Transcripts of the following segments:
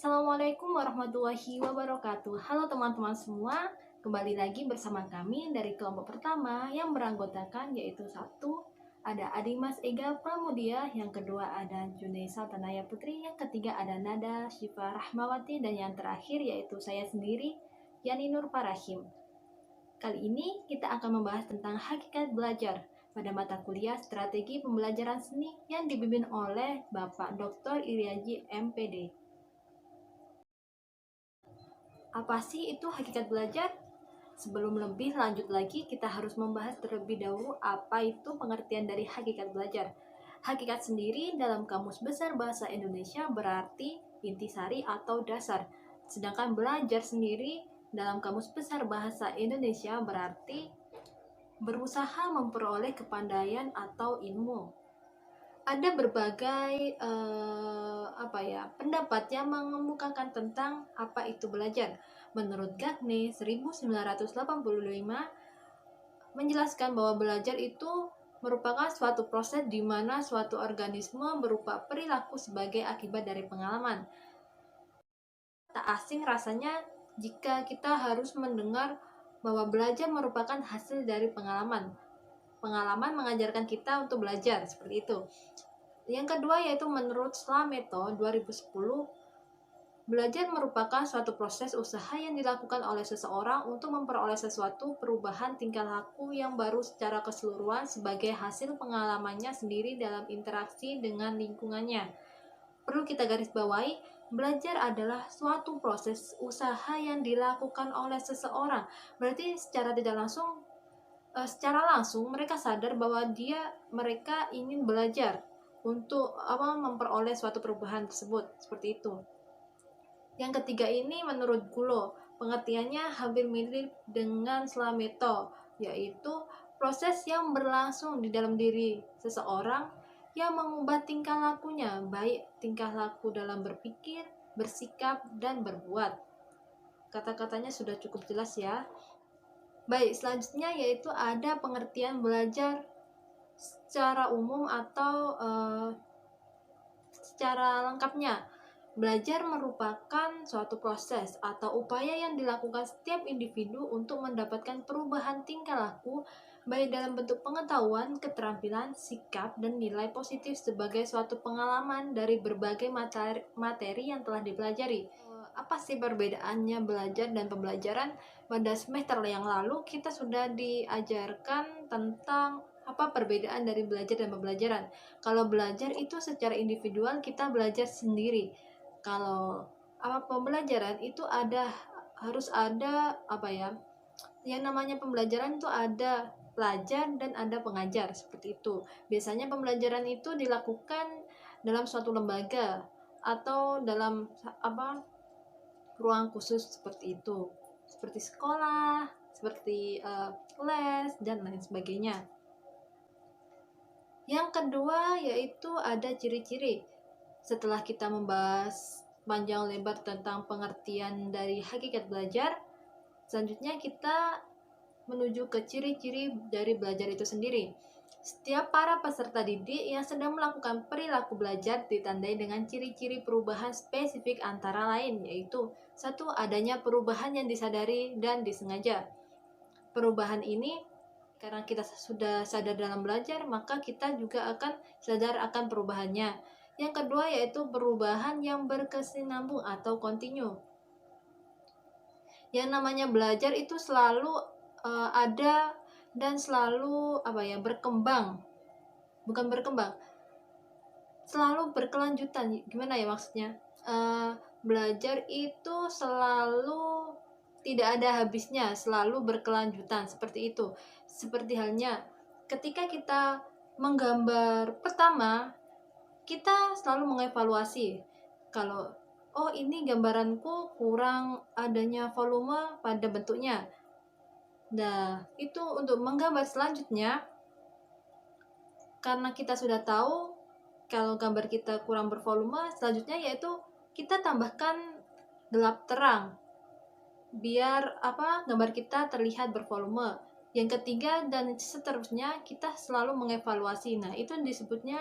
Assalamualaikum warahmatullahi wabarakatuh. Halo teman-teman semua, kembali lagi bersama kami dari kelompok pertama yang beranggotakan yaitu satu ada Adimas Ega Pramudia, yang kedua ada Junaisa Tanaya Putri, yang ketiga ada Nada Syifa Rahmawati, dan yang terakhir yaitu saya sendiri, Yani Nur Parahim. Kali ini kita akan membahas tentang hakikat belajar pada mata kuliah Strategi Pembelajaran Seni yang dibimbing oleh Bapak Dr. Iriaji MPD. Apa sih itu hakikat belajar? Sebelum lebih lanjut lagi, kita harus membahas terlebih dahulu apa itu pengertian dari hakikat belajar. Hakikat sendiri dalam Kamus Besar Bahasa Indonesia berarti intisari atau dasar. Sedangkan belajar sendiri dalam Kamus Besar Bahasa Indonesia berarti berusaha memperoleh kepandaian atau ilmu. Ada berbagai pendapat yang mengemukakan tentang apa itu belajar. Menurut Gagne 1985 menjelaskan bahwa belajar itu merupakan suatu proses di mana suatu organisme berupa perilaku sebagai akibat dari pengalaman. Tak asing rasanya jika kita harus mendengar bahwa belajar merupakan hasil dari pengalaman. Pengalaman mengajarkan kita untuk belajar, seperti itu. Yang kedua yaitu menurut Slameto 2010, belajar merupakan suatu proses usaha yang dilakukan oleh seseorang untuk memperoleh sesuatu perubahan tingkah laku yang baru secara keseluruhan sebagai hasil pengalamannya sendiri dalam interaksi dengan lingkungannya. Perlu kita garis bawahi, belajar adalah suatu proses usaha yang dilakukan oleh seseorang. Berarti secara langsung mereka sadar bahwa mereka ingin belajar untuk memperoleh suatu perubahan tersebut, seperti itu. Yang ketiga ini menurut Gulo, pengertiannya hampir mirip dengan Slameto, yaitu proses yang berlangsung di dalam diri seseorang yang mengubah tingkah lakunya, baik tingkah laku dalam berpikir, bersikap, dan berbuat. Kata-katanya sudah cukup jelas ya. Baik, selanjutnya yaitu ada pengertian belajar secara umum atau secara lengkapnya. Belajar merupakan suatu proses atau upaya yang dilakukan setiap individu untuk mendapatkan perubahan tingkah laku, baik dalam bentuk pengetahuan, keterampilan, sikap, dan nilai positif sebagai suatu pengalaman dari berbagai materi yang telah dipelajari. Apa sih perbedaannya belajar dan pembelajaran? Pada semester yang lalu kita sudah diajarkan tentang apa perbedaan dari belajar dan pembelajaran. Kalau belajar itu secara individual kita belajar sendiri. Kalau pembelajaran itu harus ada yang namanya pembelajaran itu ada pelajar dan ada pengajar, seperti itu. Biasanya pembelajaran itu dilakukan dalam suatu lembaga atau dalam ruang khusus, seperti itu, seperti sekolah, seperti les dan lain sebagainya. Yang kedua yaitu ada ciri-ciri. Setelah kita membahas panjang lebar tentang pengertian dari hakikat belajar, selanjutnya kita menuju ke ciri-ciri dari belajar itu sendiri. Setiap para peserta didik yang sedang melakukan perilaku belajar ditandai dengan ciri-ciri perubahan spesifik antara lain, yaitu satu, adanya perubahan yang disadari dan disengaja. Perubahan ini karena kita sudah sadar dalam belajar, maka kita juga akan sadar akan perubahannya. Yang kedua yaitu perubahan yang berkesinambung atau kontinu. Yang namanya belajar itu selalu ada dan selalu berkembang. Bukan berkembang, selalu berkelanjutan. Gimana ya maksudnya? Belajar itu selalu tidak ada habisnya, selalu berkelanjutan, seperti itu. Seperti halnya ketika kita menggambar pertama, kita selalu mengevaluasi kalau ini gambaranku kurang adanya volume pada bentuknya. Nah, itu untuk menggambar selanjutnya, karena kita sudah tahu kalau gambar kita kurang bervolume, selanjutnya yaitu kita tambahkan gelap terang biar gambar kita terlihat bervolume. Yang ketiga dan seterusnya, kita selalu mengevaluasi. Nah, itu disebutnya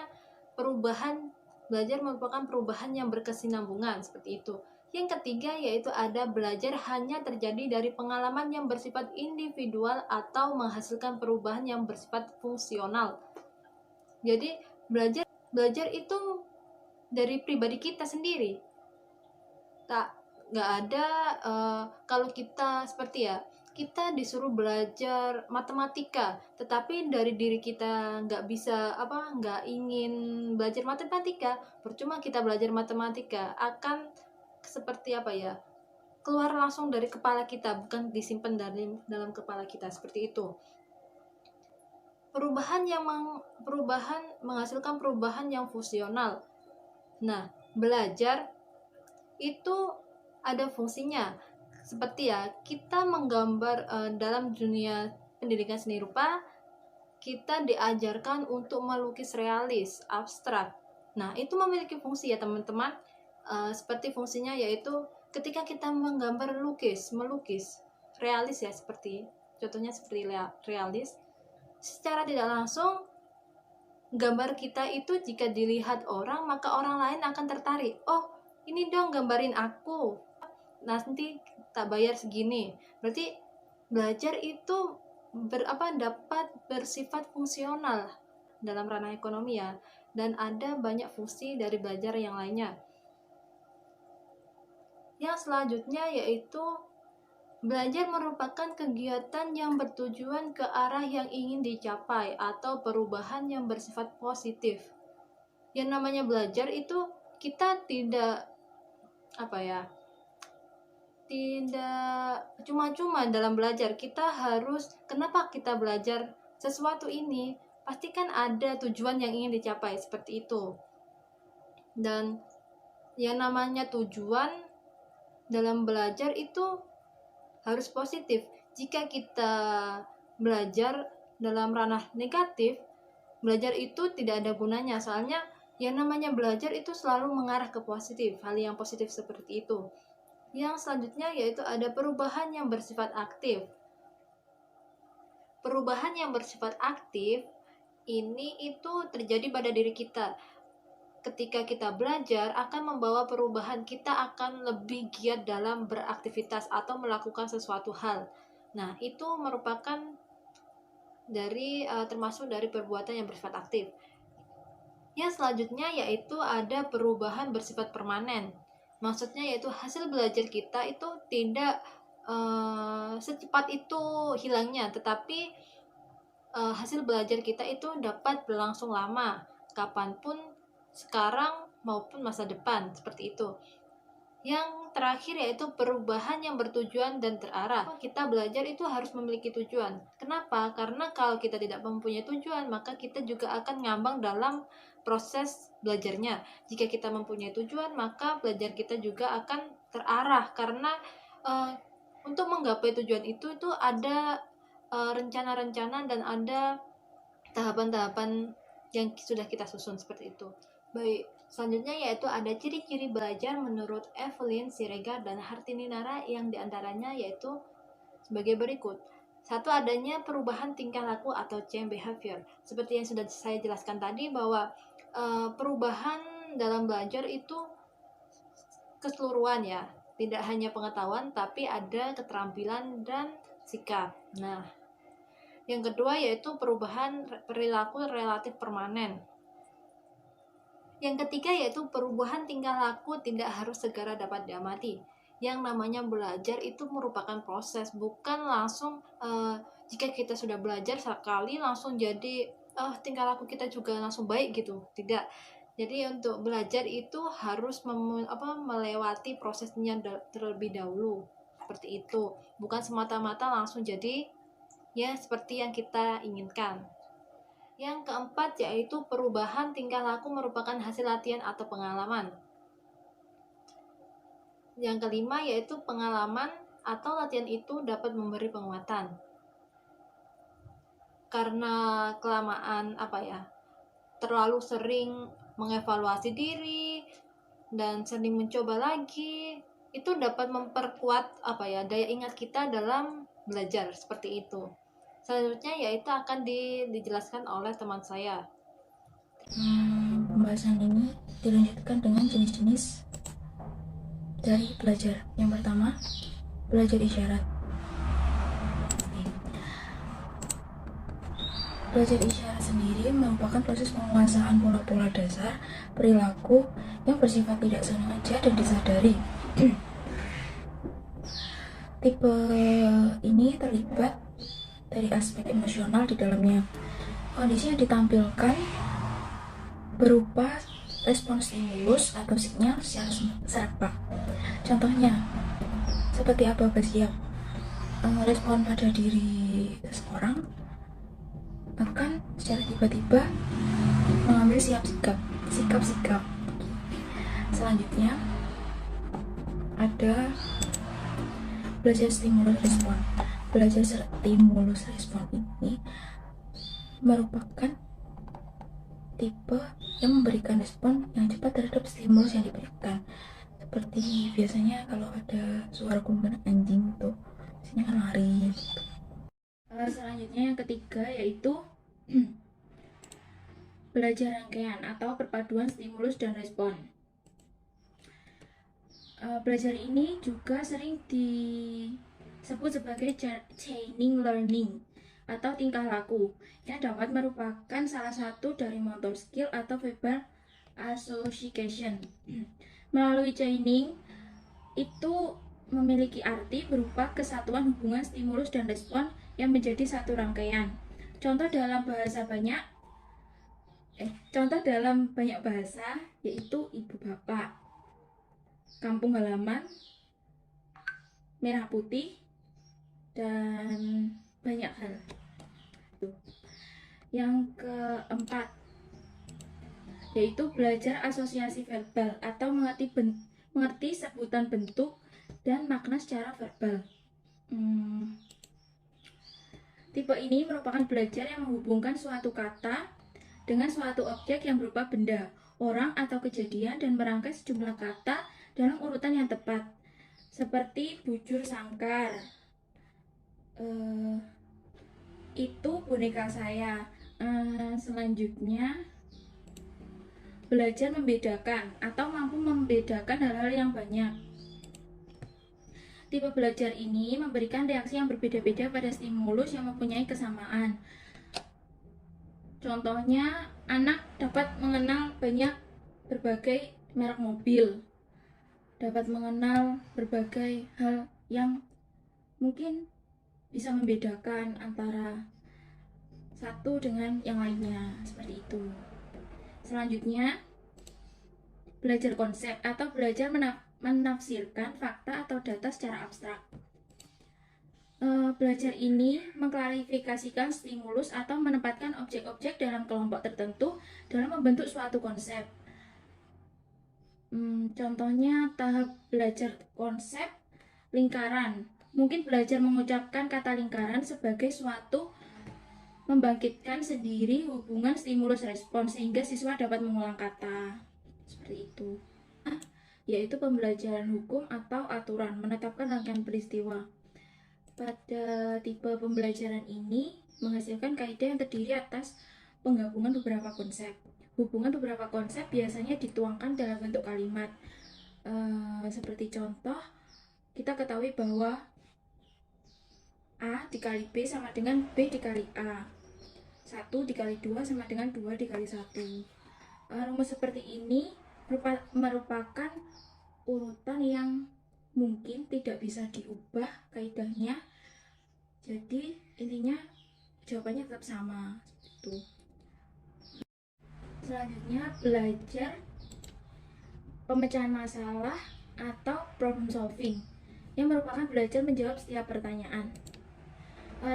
perubahan. Belajar merupakan perubahan yang berkesinambungan, seperti itu. Yang ketiga yaitu ada belajar hanya terjadi dari pengalaman yang bersifat individual atau menghasilkan perubahan yang bersifat fungsional. Jadi belajar itu dari pribadi kita sendiri. Nggak ada kalau kita seperti ya, kita disuruh belajar matematika, tetapi dari diri kita nggak ingin belajar matematika, percuma kita belajar matematika, akan seperti keluar langsung dari kepala kita, bukan disimpan dalam kepala kita, seperti itu. Perubahan menghasilkan perubahan yang fungsional. Nah, belajar itu ada fungsinya, seperti kita menggambar dalam dunia pendidikan seni rupa, kita diajarkan untuk melukis realis, abstrak. Nah, itu memiliki fungsi ya teman-teman. Seperti fungsinya yaitu ketika kita menggambar melukis realis ya, contohnya seperti realis, secara tidak langsung gambar kita itu jika dilihat orang, maka orang lain akan tertarik. Oh, ini dong gambarin aku, nanti tak bayar segini. Berarti belajar itu dapat bersifat fungsional dalam ranah ekonomi ya, dan ada banyak fungsi dari belajar yang lainnya. Yang selanjutnya yaitu belajar merupakan kegiatan yang bertujuan ke arah yang ingin dicapai atau perubahan yang bersifat positif. Yang namanya belajar itu kita tidak cuma-cuma dalam belajar. Kita harus, kenapa kita belajar sesuatu ini? Pasti kan ada tujuan yang ingin dicapai, seperti itu. Dan yang namanya tujuan dalam belajar itu harus positif. Jika kita belajar dalam ranah negatif, belajar itu tidak ada gunanya. Soalnya yang namanya belajar itu selalu mengarah ke positif, hal yang positif seperti itu. Yang selanjutnya yaitu ada perubahan yang bersifat aktif. Perubahan yang bersifat aktif ini itu terjadi pada diri kita. Ketika kita belajar akan membawa perubahan, kita akan lebih giat dalam beraktivitas atau melakukan sesuatu hal. Nah, itu merupakan termasuk dari perbuatan yang bersifat aktif. Yang selanjutnya yaitu ada perubahan bersifat permanen. Maksudnya yaitu hasil belajar kita itu tidak secepat itu hilangnya, tetapi hasil belajar kita itu dapat berlangsung lama, kapanpun, sekarang maupun masa depan, seperti itu. Yang terakhir yaitu perubahan yang bertujuan dan terarah. Kita belajar itu harus memiliki tujuan. Kenapa? Karena kalau kita tidak mempunyai tujuan, maka kita juga akan ngambang dalam proses belajarnya. Jika kita mempunyai tujuan, maka belajar kita juga akan terarah. Karena untuk menggapai tujuan itu ada rencana-rencana dan ada tahapan-tahapan yang sudah kita susun, seperti itu. Baik, selanjutnya yaitu ada ciri-ciri belajar menurut Evelyn Siregar dan Hartini Nara, yang diantaranya yaitu sebagai berikut. 1. Adanya perubahan tingkah laku atau change behavior. Seperti yang sudah saya jelaskan tadi, bahwa perubahan dalam belajar itu keseluruhan ya, tidak hanya pengetahuan tapi ada keterampilan dan sikap. Nah, yang kedua yaitu perubahan perilaku relatif permanen. Yang ketiga yaitu perubahan tingkah laku tidak harus segera dapat diamati. Yang namanya belajar itu merupakan proses, bukan langsung jika kita sudah belajar sekali langsung jadi tingkah laku kita juga langsung baik gitu. Tidak. Jadi untuk belajar itu harus melewati prosesnya terlebih dahulu. Seperti itu. Bukan semata-mata langsung jadi ya seperti yang kita inginkan. Yang keempat yaitu perubahan tingkah laku merupakan hasil latihan atau pengalaman. Yang kelima yaitu pengalaman atau latihan itu dapat memberi penguatan. Karena kelamaan terlalu sering mengevaluasi diri dan sering mencoba lagi, itu dapat memperkuat daya ingat kita dalam belajar, seperti itu. Selanjutnya yaitu akan dijelaskan oleh teman saya. Pembahasan ini dilanjutkan dengan jenis-jenis dari belajar. Yang pertama, belajar isyarat. Belajar isyarat sendiri merupakan proses penguasaan pola-pola dasar perilaku yang bersifat tidak sengaja dan disadari. Tipe ini terlibat dari aspek emosional di dalamnya. Kondisi yang ditampilkan berupa respons stimulus atau sinyal secara serempak. Contohnya, seperti apa siap? Respon pada diri seseorang akan secara tiba-tiba mengambil sikap-sikap. Selanjutnya ada belajar stimulus respon. Belajar stimulus respon ini merupakan tipe yang memberikan respon yang cepat terhadap stimulus yang diberikan. Seperti biasanya kalau ada suara kumpulan anjing tuh, biasanya kan lari. Selanjutnya yang ketiga yaitu belajar rangkaian atau perpaduan stimulus dan respon. Belajar ini juga sering disebut sebagai chaining learning atau tingkah laku yang dapat merupakan salah satu dari motor skill atau verbal association. Melalui chaining itu memiliki arti berupa kesatuan hubungan stimulus dan respon yang menjadi satu rangkaian. Contoh dalam banyak bahasa yaitu ibu bapak, kampung halaman, merah putih, dan banyak hal. Yang keempat yaitu belajar asosiasi verbal atau mengerti sebutan bentuk dan makna secara verbal. Tipe ini merupakan belajar yang menghubungkan suatu kata dengan suatu objek yang berupa benda, orang, atau kejadian dan merangkai sejumlah kata dalam urutan yang tepat. Seperti bujur sangkar. Itu boneka saya. Selanjutnya belajar membedakan atau mampu membedakan hal-hal yang banyak. Tipe belajar ini memberikan reaksi yang berbeda-beda pada stimulus yang mempunyai kesamaan. Contohnya, anak dapat mengenal berbagai merek mobil, dapat mengenal berbagai hal yang mungkin bisa membedakan antara satu dengan yang lainnya, seperti itu. Selanjutnya, belajar konsep atau belajar menafsirkan fakta atau data secara abstrak. Belajar ini mengklarifikasikan stimulus atau menempatkan objek-objek dalam kelompok tertentu dalam membentuk suatu konsep. Contohnya tahap belajar konsep lingkaran. Mungkin belajar mengucapkan kata lingkaran sebagai suatu membangkitkan sendiri hubungan stimulus respon sehingga siswa dapat mengulang kata. Seperti itu. Yaitu pembelajaran hukum atau aturan, menetapkan rangkaian peristiwa. Pada tipe pembelajaran ini menghasilkan kaidah yang terdiri atas penggabungan beberapa konsep. Hubungan beberapa konsep biasanya dituangkan dalam bentuk kalimat. Seperti contoh, kita ketahui bahwa A dikali B sama dengan B dikali A. 1 dikali 2 sama dengan 2 dikali 1. Rumus seperti ini merupakan urutan yang mungkin tidak bisa diubah kaidahnya. Jadi intinya jawabannya tetap sama. Gitu. Selanjutnya belajar pemecahan masalah atau problem solving yang merupakan belajar menjawab setiap pertanyaan.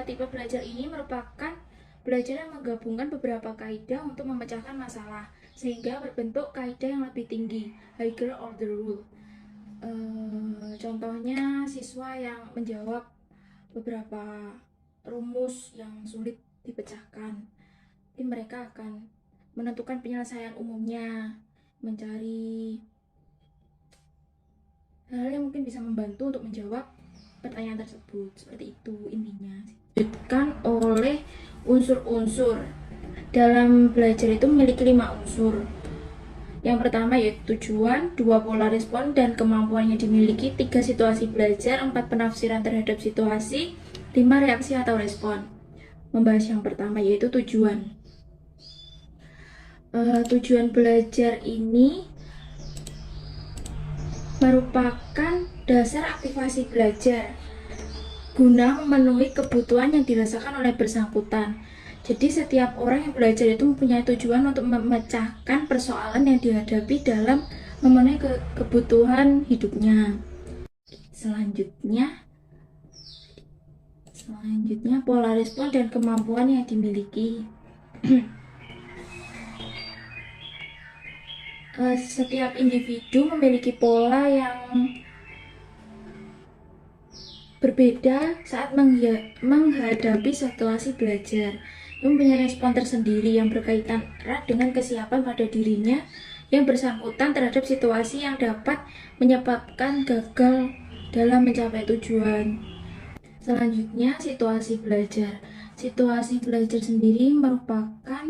Tipe belajar ini merupakan belajar yang menggabungkan beberapa kaidah untuk memecahkan masalah sehingga berbentuk kaidah yang lebih tinggi, higher order rule. Contohnya siswa yang menjawab beberapa rumus yang sulit dipecahkan, mungkin mereka akan menentukan penyelesaian umumnya, mencari hal yang mungkin bisa membantu untuk menjawab pertanyaan tersebut. Seperti itu intinya. Dilanjutkan oleh unsur-unsur. Dalam belajar itu memiliki 5 unsur, Yang pertama yaitu tujuan, 2 pola respon dan kemampuan yang dimiliki, 3 situasi belajar, 4 penafsiran terhadap situasi, 5 reaksi atau respon. Membahas yang pertama yaitu tujuan. Tujuan belajar ini merupakan dasar aktivasi belajar guna memenuhi kebutuhan yang dirasakan oleh bersangkutan. Jadi setiap orang yang belajar itu mempunyai tujuan untuk memecahkan persoalan yang dihadapi dalam memenuhi kebutuhan hidupnya. Selanjutnya pola respon dan kemampuan yang dimiliki. Setiap individu memiliki pola yang berbeda saat menghadapi situasi belajar. Ia mempunyai respon tersendiri yang berkaitan erat dengan kesiapan pada dirinya yang bersangkutan terhadap situasi yang dapat menyebabkan gagal dalam mencapai tujuan. Selanjutnya, situasi belajar. Situasi belajar sendiri merupakan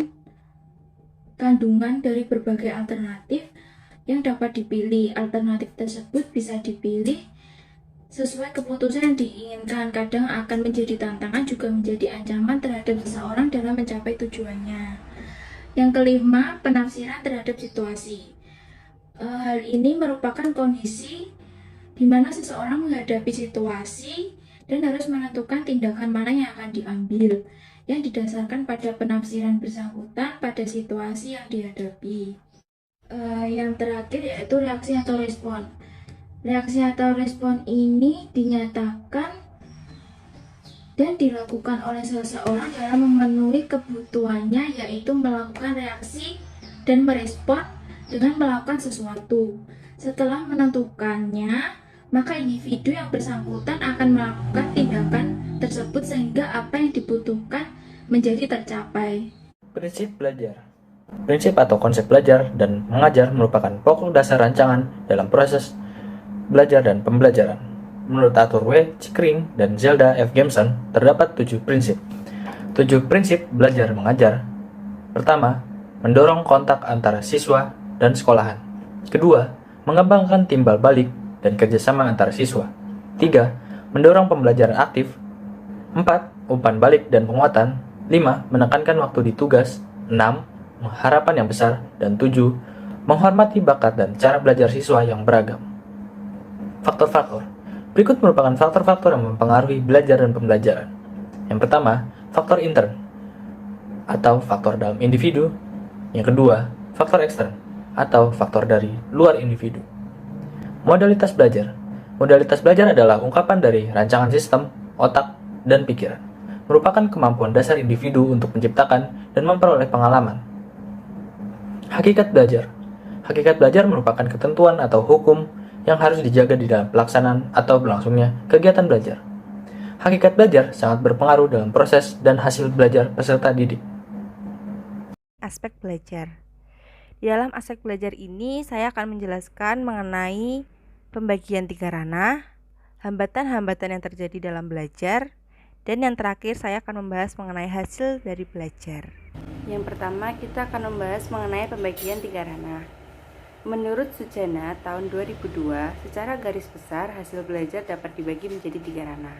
kandungan dari berbagai alternatif yang dapat dipilih. Alternatif tersebut bisa dipilih sesuai keputusan yang diinginkan. Kadang akan menjadi tantangan, juga menjadi ancaman terhadap seseorang dalam mencapai tujuannya. Yang kelima, penafsiran terhadap situasi. Hal ini merupakan kondisi di mana seseorang menghadapi situasi dan harus menentukan tindakan mana yang akan diambil, yang didasarkan pada penafsiran bersangkutan pada situasi yang dihadapi. Yang terakhir yaitu reaksi atau respon. Reaksi atau respon ini dinyatakan dan dilakukan oleh seseorang dalam memenuhi kebutuhannya, yaitu melakukan reaksi dan merespon dengan melakukan sesuatu. Setelah menentukannya, maka individu yang bersangkutan akan melakukan tindakan tersebut sehingga apa yang dibutuhkan menjadi tercapai. Prinsip belajar. Prinsip atau konsep belajar dan mengajar merupakan pokok dasar rancangan dalam proses belajar dan pembelajaran. Menurut Arthur W. Chickering dan Zelda F. Gamson, terdapat 7 prinsip. 7 prinsip belajar mengajar. Pertama, mendorong kontak antara siswa dan sekolahan. Kedua, mengembangkan timbal balik dan kerjasama antara siswa. 3. Mendorong pembelajaran aktif. 4. Umpan balik dan penguatan. 5. Menekankan waktu di tugas. 6. Harapan yang besar. Dan 7. Menghormati bakat dan cara belajar siswa yang beragam. Faktor-faktor. Berikut merupakan faktor-faktor yang mempengaruhi belajar dan pembelajaran. Yang pertama, faktor intern atau faktor dalam individu. Yang kedua, faktor ekstern atau faktor dari luar individu. Modalitas belajar. Modalitas belajar adalah ungkapan dari rancangan sistem, otak, dan pikiran. Merupakan kemampuan dasar individu untuk menciptakan dan memperoleh pengalaman. Hakikat belajar. Hakikat belajar merupakan ketentuan atau hukum yang harus dijaga di dalam pelaksanaan atau berlangsungnya kegiatan belajar. Hakikat belajar sangat berpengaruh dalam proses dan hasil belajar peserta didik. Aspek belajar. Di dalam aspek belajar ini, saya akan menjelaskan mengenai pembagian 3 ranah, hambatan-hambatan yang terjadi dalam belajar, dan yang terakhir saya akan membahas mengenai hasil dari belajar. Yang pertama, kita akan membahas mengenai pembagian 3 ranah. Menurut Sujana tahun 2002, secara garis besar hasil belajar dapat dibagi menjadi 3 ranah.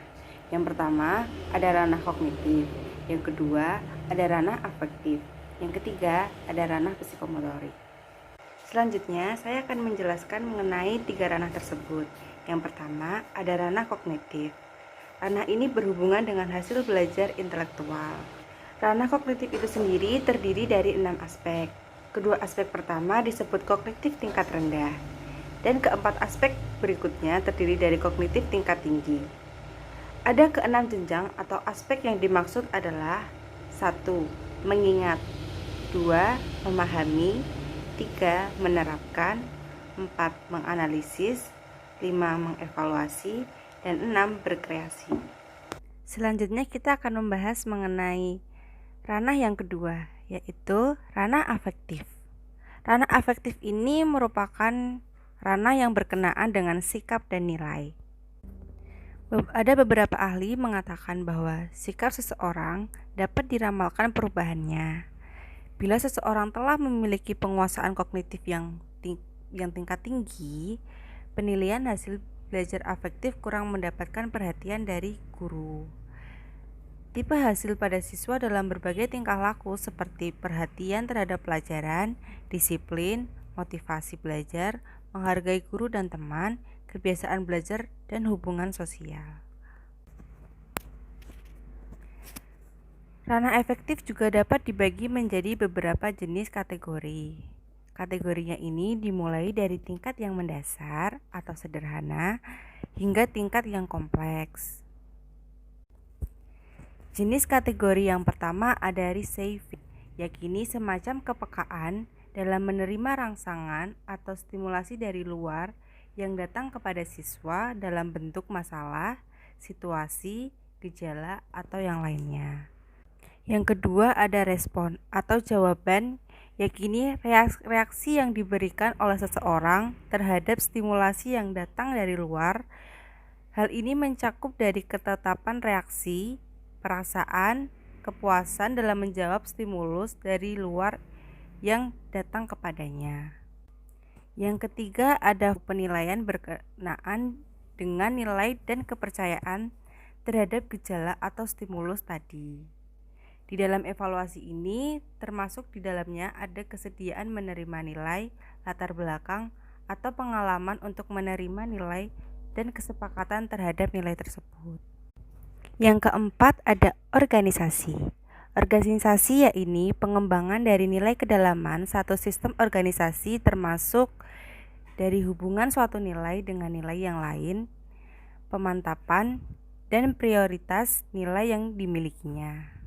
Yang pertama, ada ranah kognitif. Yang kedua, ada ranah afektif. Yang ketiga, ada ranah psikomotorik. Selanjutnya, saya akan menjelaskan mengenai 3 ranah tersebut. Yang pertama, ada ranah kognitif. Ranah ini berhubungan dengan hasil belajar intelektual. Ranah kognitif itu sendiri terdiri dari 6 aspek. Kedua aspek pertama disebut kognitif tingkat rendah, dan keempat aspek berikutnya terdiri dari kognitif tingkat tinggi. Ada ke-6 jenjang atau aspek yang dimaksud adalah 1. Mengingat, 2. Memahami, 3. Menerapkan, 4. Menganalisis, 5. Mengevaluasi, dan 6. Berkreasi. Selanjutnya kita akan membahas mengenai ranah yang kedua, yaitu ranah afektif. Ranah afektif ini merupakan ranah yang berkenaan dengan sikap dan nilai. Ada beberapa ahli mengatakan bahwa sikap seseorang dapat diramalkan perubahannya. Bila seseorang telah memiliki penguasaan kognitif yang tingkat tinggi, penilaian hasil belajar afektif kurang mendapatkan perhatian dari guru. Tipe hasil pada siswa dalam berbagai tingkah laku seperti perhatian terhadap pelajaran, disiplin, motivasi belajar, menghargai guru dan teman, kebiasaan belajar, dan hubungan sosial. Ranah efektif juga dapat dibagi menjadi beberapa jenis kategori. Kategorinya ini dimulai dari tingkat yang mendasar atau sederhana hingga tingkat yang kompleks. Jenis kategori yang pertama ada receiving, yakni semacam kepekaan dalam menerima rangsangan atau stimulasi dari luar yang datang kepada siswa dalam bentuk masalah, situasi, gejala, atau yang lainnya. Yang kedua ada respon atau jawaban, yakni reaksi yang diberikan oleh seseorang terhadap stimulasi yang datang dari luar. Hal ini mencakup dari ketetapan reaksi, perasaan, kepuasan dalam menjawab stimulus dari luar yang datang kepadanya. Yang ketiga ada penilaian berkenaan dengan nilai dan kepercayaan terhadap gejala atau stimulus tadi. Di dalam evaluasi ini termasuk di dalamnya ada kesediaan menerima nilai, latar belakang, atau pengalaman untuk menerima nilai dan kesepakatan terhadap nilai tersebut. Yang keempat ada organisasi. Organisasi yaitu pengembangan dari nilai kedalaman satu sistem organisasi termasuk dari hubungan suatu nilai dengan nilai yang lain, pemantapan, dan prioritas nilai yang dimilikinya.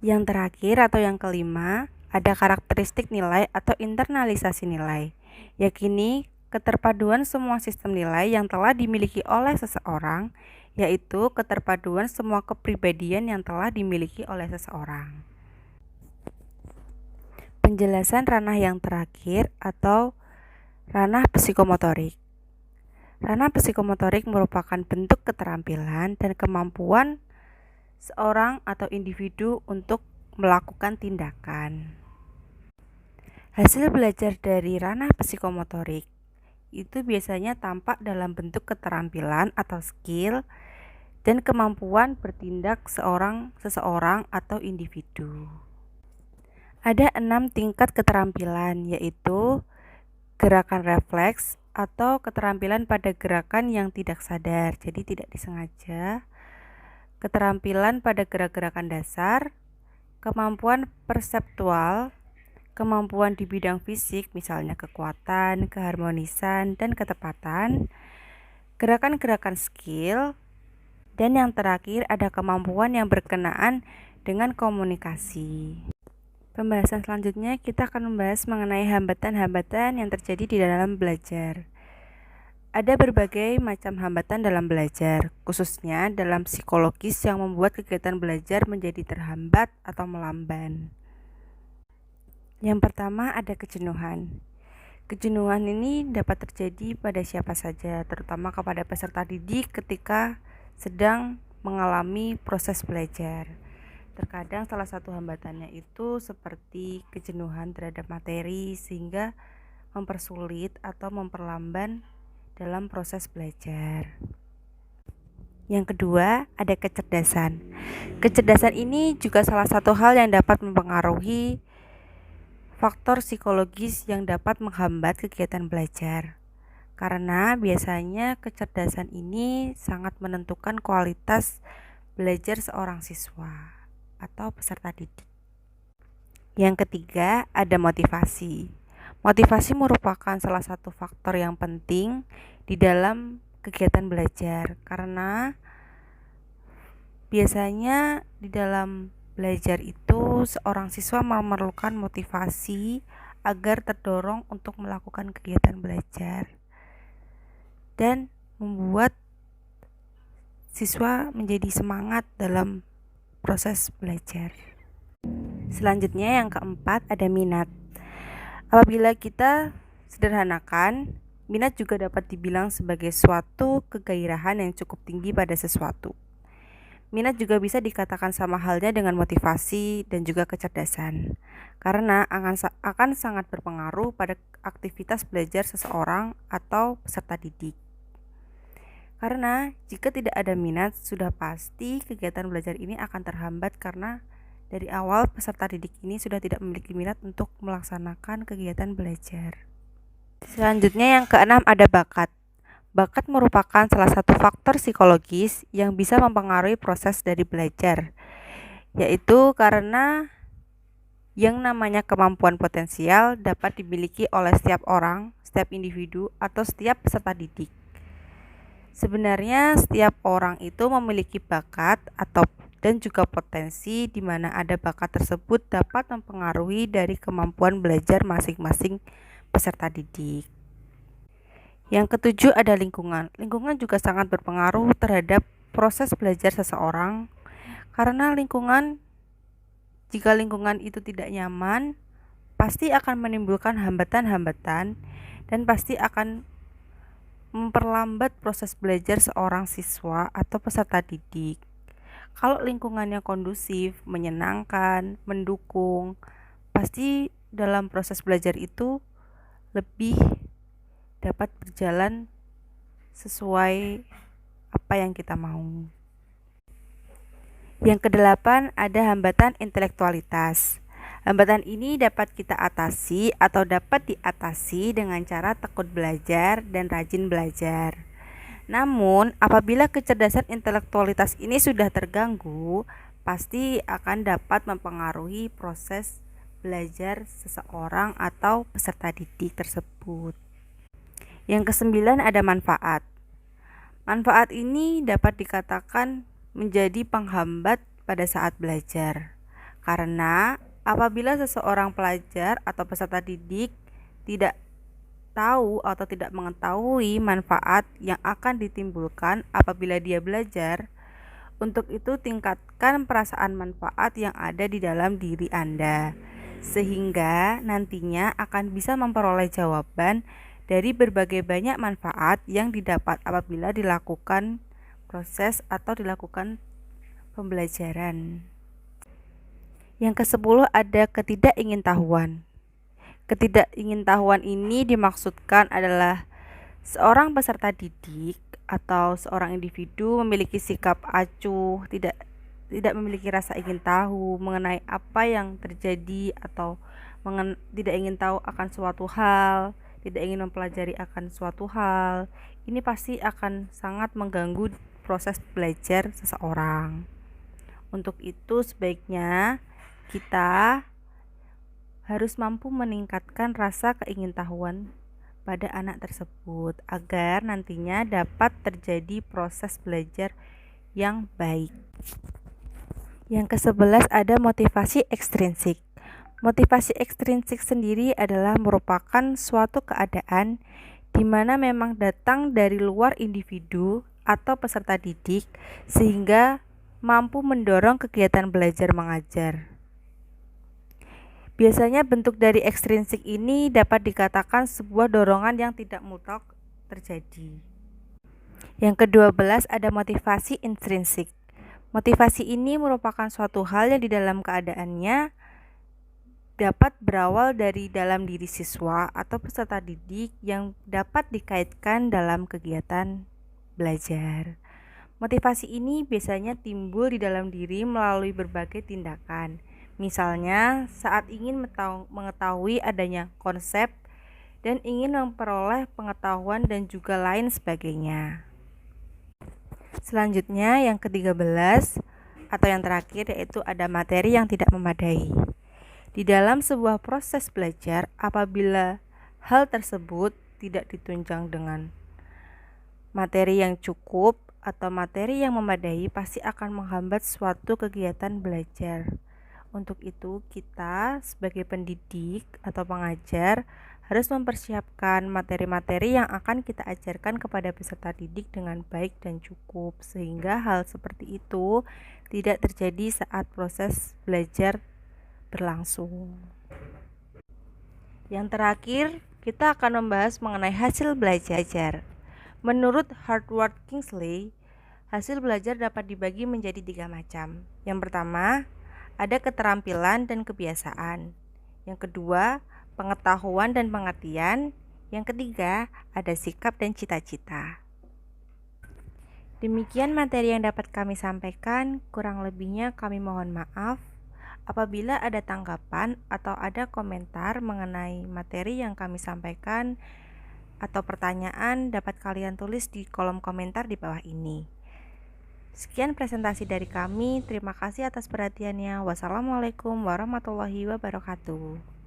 Yang terakhir atau yang kelima ada karakteristik nilai atau internalisasi nilai, yakni keterpaduan semua sistem nilai yang telah dimiliki oleh seseorang, yaitu keterpaduan semua kepribadian yang telah dimiliki oleh seseorang. Penjelasan ranah yang terakhir atau ranah psikomotorik. Ranah psikomotorik merupakan bentuk keterampilan dan kemampuan seorang atau individu untuk melakukan tindakan. Hasil belajar dari ranah psikomotorik itu biasanya tampak dalam bentuk keterampilan atau skill dan kemampuan bertindak seseorang atau individu. Ada 6 tingkat keterampilan, yaitu gerakan refleks atau keterampilan pada gerakan yang tidak sadar, jadi tidak disengaja, keterampilan pada gerak-gerakan dasar, kemampuan perseptual, kemampuan di bidang fisik, misalnya kekuatan, keharmonisan, dan ketepatan, gerakan-gerakan skill, dan yang terakhir ada kemampuan yang berkenaan dengan komunikasi. Pembahasan selanjutnya kita akan membahas mengenai hambatan-hambatan yang terjadi di dalam belajar. Ada berbagai macam hambatan dalam belajar, khususnya dalam psikologis yang membuat kegiatan belajar menjadi terhambat atau melamban. Yang pertama ada kejenuhan. Kejenuhan ini dapat terjadi pada siapa saja, terutama kepada peserta didik ketika sedang mengalami proses belajar. Terkadang salah satu hambatannya itu seperti kejenuhan terhadap materi sehingga mempersulit atau memperlamban dalam proses belajar. Yang kedua ada kecerdasan. Kecerdasan ini juga salah satu hal yang dapat mempengaruhi faktor psikologis yang dapat menghambat kegiatan belajar, karena biasanya kecerdasan ini sangat menentukan kualitas belajar seorang siswa atau peserta didik. Yang ketiga ada motivasi. Motivasi merupakan salah satu faktor yang penting di dalam kegiatan belajar, karena biasanya di dalam belajar itu seorang siswa memerlukan motivasi agar terdorong untuk melakukan kegiatan belajar dan membuat siswa menjadi semangat dalam proses belajar. Selanjutnya yang keempat ada minat. Apabila kita sederhanakan, minat juga dapat dibilang sebagai suatu kegairahan yang cukup tinggi pada sesuatu. Minat juga bisa dikatakan sama halnya dengan motivasi dan juga kecerdasan, karena akan sangat berpengaruh pada aktivitas belajar seseorang atau peserta didik. Karena jika tidak ada minat, sudah pasti kegiatan belajar ini akan terhambat karena dari awal peserta didik ini sudah tidak memiliki minat untuk melaksanakan kegiatan belajar. Selanjutnya yang keenam ada bakat. Bakat merupakan salah satu faktor psikologis yang bisa mempengaruhi proses dari belajar, yaitu karena yang namanya kemampuan potensial dapat dimiliki oleh setiap orang, setiap individu, atau setiap peserta didik. Sebenarnya setiap orang itu memiliki bakat dan juga potensi di mana ada bakat tersebut dapat mempengaruhi dari kemampuan belajar masing-masing peserta didik. Yang ketujuh ada lingkungan. Lingkungan juga sangat berpengaruh terhadap proses belajar seseorang, karena jika lingkungan itu tidak nyaman, pasti akan menimbulkan hambatan-hambatan dan pasti akan memperlambat proses belajar seorang siswa atau peserta didik. Kalau lingkungannya kondusif, menyenangkan, mendukung, pasti dalam proses belajar itu lebih dapat berjalan sesuai apa yang kita mau. Yang kedelapan ada hambatan intelektualitas. Hambatan ini dapat kita atasi atau dapat diatasi dengan cara tekun belajar dan rajin belajar. Namun, apabila kecerdasan intelektualitas ini sudah terganggu, pasti akan dapat mempengaruhi proses belajar seseorang atau peserta didik tersebut. Yang kesembilan ada manfaat. Manfaat ini dapat dikatakan menjadi penghambat pada saat belajar. Karena apabila seseorang pelajar atau peserta didik tidak tahu atau tidak mengetahui manfaat yang akan ditimbulkan apabila dia belajar, untuk itu tingkatkan perasaan manfaat yang ada di dalam diri Anda, sehingga nantinya akan bisa memperoleh jawaban dari berbagai banyak manfaat yang didapat apabila dilakukan proses atau dilakukan pembelajaran. Yang ke-10 ada ketidakingintahuan. Ketidakingintahuan ini dimaksudkan adalah seorang peserta didik atau seorang individu memiliki sikap acuh, tidak memiliki rasa ingin tahu mengenai apa yang terjadi atau tidak ingin tahu akan suatu hal, tidak ingin mempelajari akan suatu hal. Ini pasti akan sangat mengganggu proses belajar seseorang. Untuk itu sebaiknya kita harus mampu meningkatkan rasa keingintahuan pada anak tersebut agar nantinya dapat terjadi proses belajar yang baik. Yang ke-11 ada motivasi ekstrinsik. Motivasi ekstrinsik sendiri adalah merupakan suatu keadaan di mana memang datang dari luar individu atau peserta didik sehingga mampu mendorong kegiatan belajar mengajar. Biasanya bentuk dari ekstrinsik ini dapat dikatakan sebuah dorongan yang tidak mutlak terjadi. Yang ke-12 ada motivasi intrinsik. Motivasi ini merupakan suatu hal yang di dalam keadaannya dapat berawal dari dalam diri siswa atau peserta didik yang dapat dikaitkan dalam kegiatan belajar. Motivasi ini biasanya timbul di dalam diri melalui berbagai tindakan. Misalnya saat ingin mengetahui adanya konsep dan ingin memperoleh pengetahuan dan juga lain sebagainya. Selanjutnya yang ke-13 atau yang terakhir yaitu ada materi yang tidak memadai. Di dalam sebuah proses belajar, apabila hal tersebut tidak ditunjang dengan materi yang cukup atau materi yang memadai, pasti akan menghambat suatu kegiatan belajar. Untuk itu, kita sebagai pendidik atau pengajar harus mempersiapkan materi-materi yang akan kita ajarkan kepada peserta didik dengan baik dan cukup, sehingga hal seperti itu tidak terjadi saat proses belajar berlangsung. Yang terakhir, kita akan membahas mengenai hasil belajar. Menurut Howard Kingsley, Hasil belajar dapat dibagi menjadi 3 macam. Yang pertama, ada keterampilan dan kebiasaan. Yang kedua, pengetahuan dan pengertian. Yang ketiga, ada sikap dan cita-cita. Demikian materi yang dapat kami sampaikan, kurang lebihnya kami mohon maaf. Apabila ada tanggapan atau ada komentar mengenai materi yang kami sampaikan atau pertanyaan, dapat kalian tulis di kolom komentar di bawah ini. Sekian presentasi dari kami, terima kasih atas perhatiannya. Wassalamualaikum warahmatullahi wabarakatuh.